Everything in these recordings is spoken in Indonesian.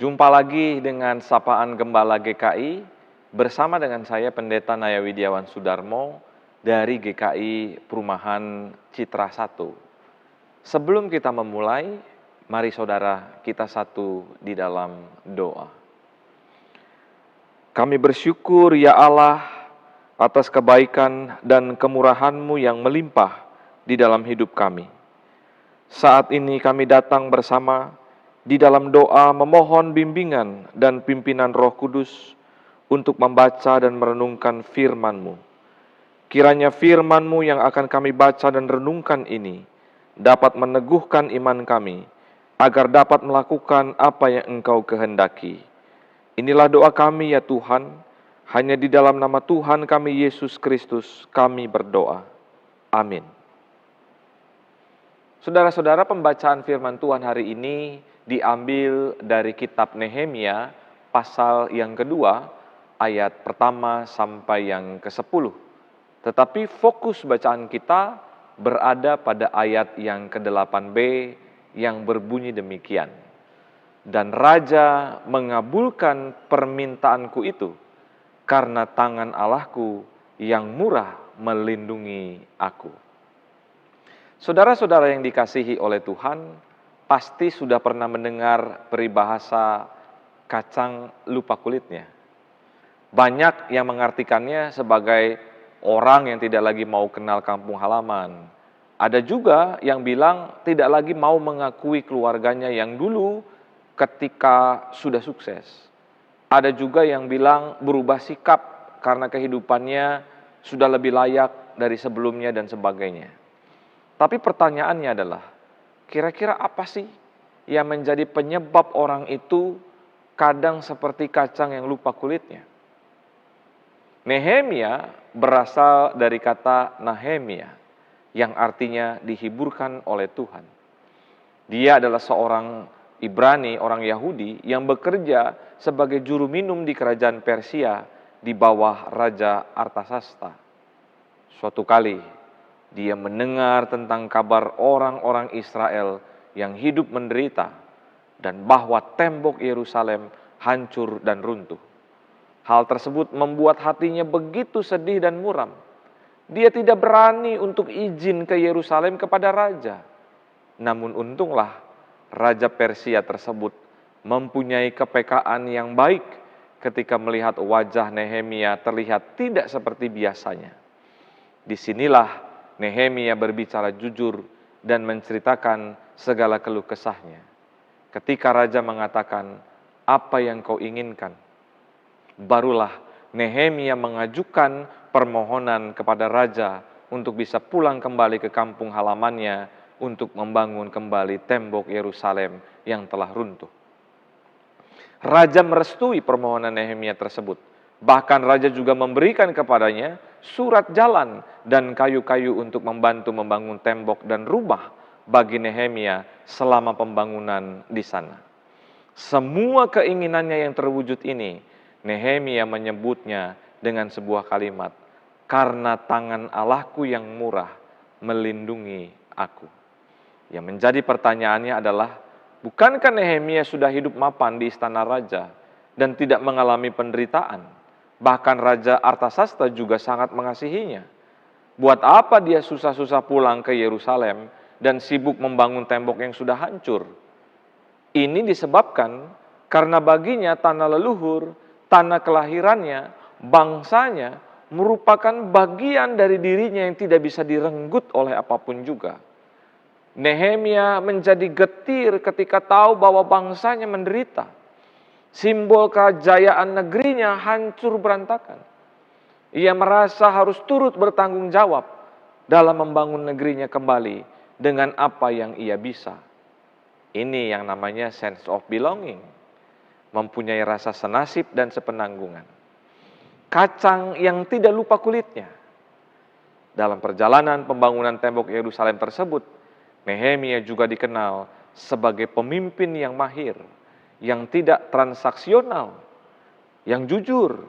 Jumpa lagi dengan Sapaan Gembala GKI bersama dengan saya Pendeta Naya Widiawan Sudarmo dari GKI Perumahan Citra 1. Sebelum kita memulai, mari saudara kita satu di dalam doa. Kami bersyukur ya Allah atas kebaikan dan kemurahan-Mu yang melimpah di dalam hidup kami. Saat ini kami datang bersama di dalam doa memohon bimbingan dan pimpinan Roh Kudus untuk membaca dan merenungkan firman-Mu. Kiranya firman-Mu yang akan kami baca dan renungkan ini dapat meneguhkan iman kami, agar dapat melakukan apa yang Engkau kehendaki. Inilah doa kami ya Tuhan, hanya di dalam nama Tuhan kami Yesus Kristus kami berdoa. Amin. Saudara-saudara, pembacaan firman Tuhan hari ini diambil dari kitab Nehemia pasal yang kedua, ayat pertama sampai yang ke-10. Tetapi fokus bacaan kita berada pada ayat yang ke-8b yang berbunyi demikian. Dan Raja mengabulkan permintaanku itu, karena tangan Allahku yang murah melindungi aku. Saudara-saudara yang dikasihi oleh Tuhan, pasti sudah pernah mendengar peribahasa kacang lupa kulitnya. Banyak yang mengartikannya sebagai orang yang tidak lagi mau kenal kampung halaman. Ada juga yang bilang tidak lagi mau mengakui keluarganya yang dulu ketika sudah sukses. Ada juga yang bilang berubah sikap karena kehidupannya sudah lebih layak dari sebelumnya dan sebagainya. Tapi pertanyaannya adalah, kira-kira apa sih yang menjadi penyebab orang itu kadang seperti kacang yang lupa kulitnya? Nehemia berasal dari kata Nahemia, yang artinya dihiburkan oleh Tuhan. Dia adalah seorang Ibrani, orang Yahudi, yang bekerja sebagai juru minum di kerajaan Persia di bawah Raja Artasasta. Suatu kali, dia mendengar tentang kabar orang-orang Israel yang hidup menderita dan bahwa tembok Yerusalem hancur dan runtuh. Hal tersebut membuat hatinya begitu sedih dan muram. Dia tidak berani untuk izin ke Yerusalem kepada raja. Namun untunglah Raja Persia tersebut mempunyai kepekaan yang baik ketika melihat wajah Nehemia terlihat tidak seperti biasanya. Disinilah Nehemia berbicara jujur dan menceritakan segala keluh kesahnya. Ketika raja mengatakan, "Apa yang kau inginkan?" barulah Nehemia mengajukan permohonan kepada raja untuk bisa pulang kembali ke kampung halamannya untuk membangun kembali tembok Yerusalem yang telah runtuh. Raja merestui permohonan Nehemia tersebut. Bahkan raja juga memberikan kepadanya surat jalan dan kayu-kayu untuk membantu membangun tembok dan rumah bagi Nehemia selama pembangunan di sana. Semua keinginannya yang terwujud ini, Nehemia menyebutnya dengan sebuah kalimat, "Karena tangan Allahku yang murah melindungi aku." Yang menjadi pertanyaannya adalah, bukankah Nehemia sudah hidup mapan di istana raja dan tidak mengalami penderitaan? Bahkan Raja Artasasta juga sangat mengasihinya. Buat apa dia susah-susah pulang ke Yerusalem dan sibuk membangun tembok yang sudah hancur? Ini disebabkan karena baginya tanah leluhur, tanah kelahirannya, bangsanya merupakan bagian dari dirinya yang tidak bisa direnggut oleh apapun juga. Nehemia menjadi getir ketika tahu bahwa bangsanya menderita. Simbol kejayaan negerinya hancur berantakan. Ia merasa harus turut bertanggung jawab dalam membangun negerinya kembali dengan apa yang ia bisa. Ini yang namanya sense of belonging. Mempunyai rasa senasib dan sepenanggungan. Kacang yang tidak lupa kulitnya. Dalam perjalanan pembangunan tembok Yerusalem tersebut, Nehemia juga dikenal sebagai pemimpin yang mahir, yang tidak transaksional, yang jujur,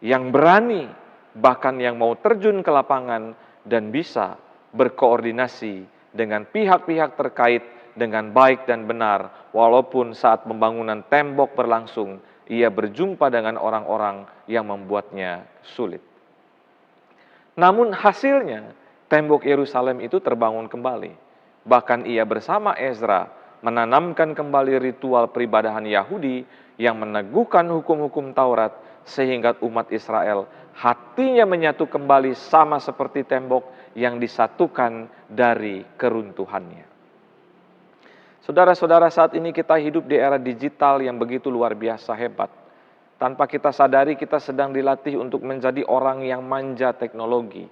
yang berani, bahkan yang mau terjun ke lapangan dan bisa berkoordinasi dengan pihak-pihak terkait dengan baik dan benar, walaupun saat pembangunan tembok berlangsung, ia berjumpa dengan orang-orang yang membuatnya sulit. Namun hasilnya, tembok Yerusalem itu terbangun kembali. Bahkan ia bersama Ezra menanamkan kembali ritual peribadahan Yahudi yang meneguhkan hukum-hukum Taurat, sehingga umat Israel hatinya menyatu kembali sama seperti tembok yang disatukan dari keruntuhannya. Saudara-saudara, saat ini kita hidup di era digital yang begitu luar biasa hebat. Tanpa kita sadari, kita sedang dilatih untuk menjadi orang yang manja teknologi.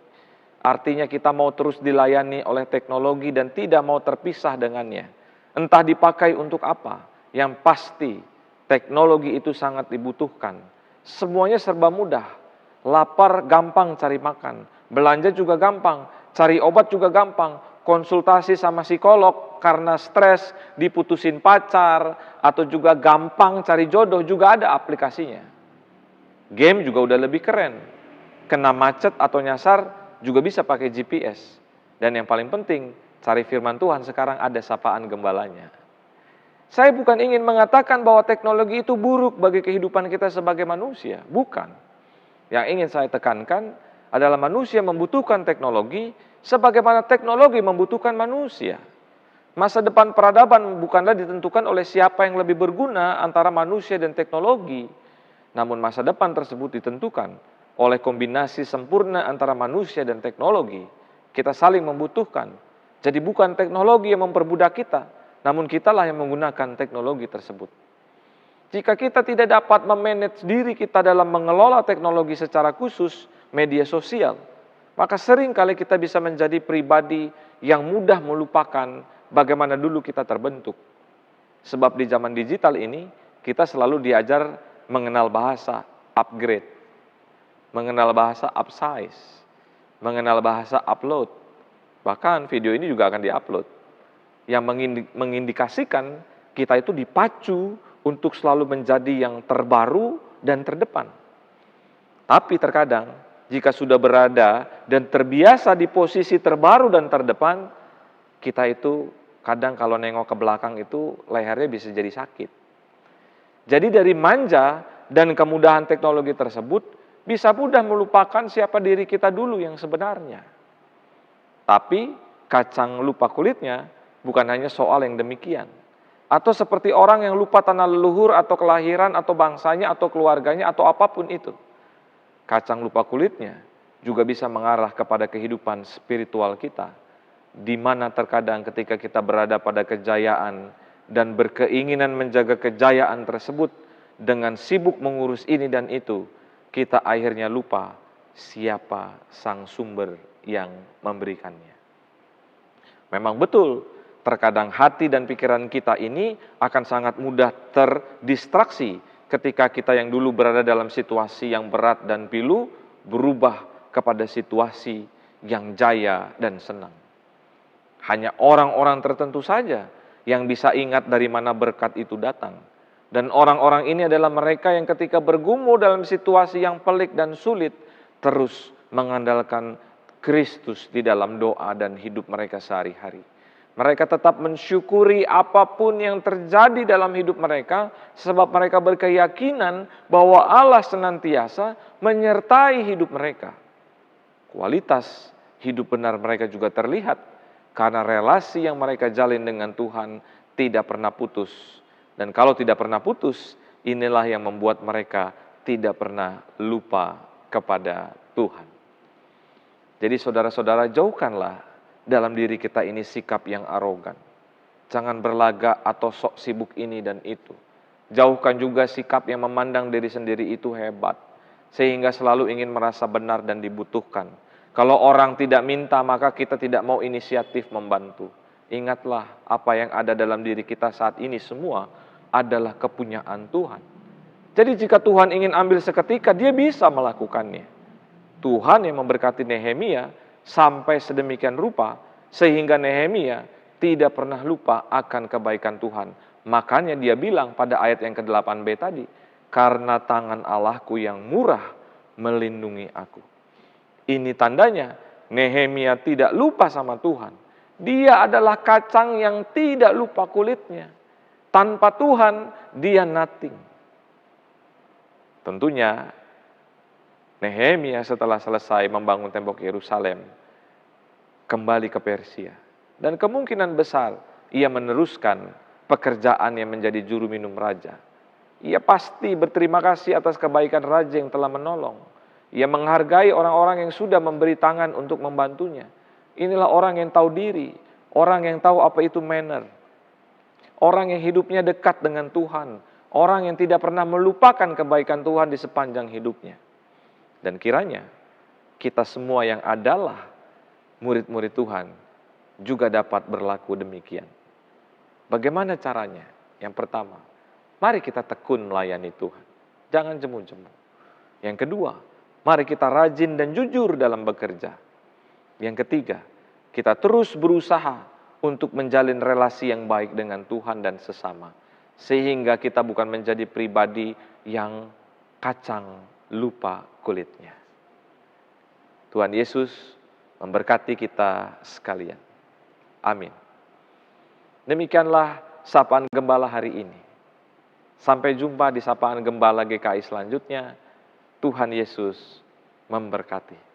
Artinya kita mau terus dilayani oleh teknologi dan tidak mau terpisah dengannya. Entah dipakai untuk apa, yang pasti teknologi itu sangat dibutuhkan. Semuanya serba mudah. Lapar gampang cari makan, belanja juga gampang, cari obat juga gampang, konsultasi sama psikolog karena stres, diputusin pacar, atau juga gampang cari jodoh juga ada aplikasinya. Game juga udah lebih keren. Kena macet atau nyasar juga bisa pakai GPS. Dan yang paling penting, cari firman Tuhan sekarang ada sapaan gembalanya. Saya bukan ingin mengatakan bahwa teknologi itu buruk bagi kehidupan kita sebagai manusia. Bukan. Yang ingin saya tekankan adalah manusia membutuhkan teknologi sebagaimana teknologi membutuhkan manusia. Masa depan peradaban bukanlah ditentukan oleh siapa yang lebih berguna antara manusia dan teknologi. Namun masa depan tersebut ditentukan oleh kombinasi sempurna antara manusia dan teknologi. Kita saling membutuhkan. Jadi bukan teknologi yang memperbudak kita, namun kitalah yang menggunakan teknologi tersebut. Jika kita tidak dapat memanage diri kita dalam mengelola teknologi secara khusus, media sosial, maka sering kali kita bisa menjadi pribadi yang mudah melupakan bagaimana dulu kita terbentuk. Sebab di zaman digital ini, kita selalu diajar mengenal bahasa upgrade, mengenal bahasa upsize, mengenal bahasa upload. Bahkan video ini juga akan diupload. Yang mengindikasikan kita itu dipacu untuk selalu menjadi yang terbaru dan terdepan. Tapi terkadang jika sudah berada dan terbiasa di posisi terbaru dan terdepan, kita itu kadang kalau nengok ke belakang itu lehernya bisa jadi sakit. Jadi dari manja dan kemudahan teknologi tersebut bisa mudah melupakan siapa diri kita dulu yang sebenarnya. Tapi kacang lupa kulitnya bukan hanya soal yang demikian. Atau seperti orang yang lupa tanah leluhur atau kelahiran atau bangsanya atau keluarganya atau apapun itu. Kacang lupa kulitnya juga bisa mengarah kepada kehidupan spiritual kita. Di mana terkadang ketika kita berada pada kejayaan dan berkeinginan menjaga kejayaan tersebut dengan sibuk mengurus ini dan itu, kita akhirnya lupa siapa sang sumber yang memberikannya. Memang betul, terkadang hati dan pikiran kita ini akan sangat mudah terdistraksi ketika kita yang dulu berada dalam situasi yang berat dan pilu berubah kepada situasi yang jaya dan senang. Hanya orang-orang tertentu saja yang bisa ingat dari mana berkat itu datang. Dan orang-orang ini adalah mereka yang ketika bergumul dalam situasi yang pelik dan sulit terus mengandalkan Kristus di dalam doa dan hidup mereka sehari-hari. Mereka tetap mensyukuri apapun yang terjadi dalam hidup mereka, sebab mereka berkeyakinan bahwa Allah senantiasa menyertai hidup mereka. Kualitas hidup benar mereka juga terlihat, karena relasi yang mereka jalin dengan Tuhan tidak pernah putus. Dan kalau tidak pernah putus, inilah yang membuat mereka tidak pernah lupa kepada Tuhan. Jadi saudara-saudara, jauhkanlah dalam diri kita ini sikap yang arogan. Jangan berlagak atau sok sibuk ini dan itu. Jauhkan juga sikap yang memandang diri sendiri itu hebat, sehingga selalu ingin merasa benar dan dibutuhkan. Kalau orang tidak minta, maka kita tidak mau inisiatif membantu. Ingatlah, apa yang ada dalam diri kita saat ini semua adalah kepunyaan Tuhan. Jadi jika Tuhan ingin ambil seketika, dia bisa melakukannya. Tuhan yang memberkati Nehemia sampai sedemikian rupa, sehingga Nehemia tidak pernah lupa akan kebaikan Tuhan. Makanya dia bilang pada ayat yang ke-8b tadi, karena tangan Allahku yang murah melindungi aku. Ini tandanya Nehemia tidak lupa sama Tuhan. Dia adalah kacang yang tidak lupa kulitnya. Tanpa Tuhan, dia nothing. Tentunya, Nehemia setelah selesai membangun tembok Yerusalem, kembali ke Persia. Dan kemungkinan besar, ia meneruskan pekerjaan yang menjadi juru minum raja. Ia pasti berterima kasih atas kebaikan raja yang telah menolong. Ia menghargai orang-orang yang sudah memberi tangan untuk membantunya. Inilah orang yang tahu diri, orang yang tahu apa itu manner, orang yang hidupnya dekat dengan Tuhan, orang yang tidak pernah melupakan kebaikan Tuhan di sepanjang hidupnya. Dan kiranya kita semua yang adalah murid-murid Tuhan juga dapat berlaku demikian. Bagaimana caranya? Yang pertama, mari kita tekun melayani Tuhan. Jangan jemu-jemu. Yang kedua, mari kita rajin dan jujur dalam bekerja. Yang ketiga, kita terus berusaha untuk menjalin relasi yang baik dengan Tuhan dan sesama. Sehingga kita bukan menjadi pribadi yang kacang lupa kulitnya. Tuhan Yesus memberkati kita sekalian. Amin. Demikianlah Sapaan Gembala hari ini. Sampai jumpa di Sapaan Gembala GKI selanjutnya. Tuhan Yesus memberkati.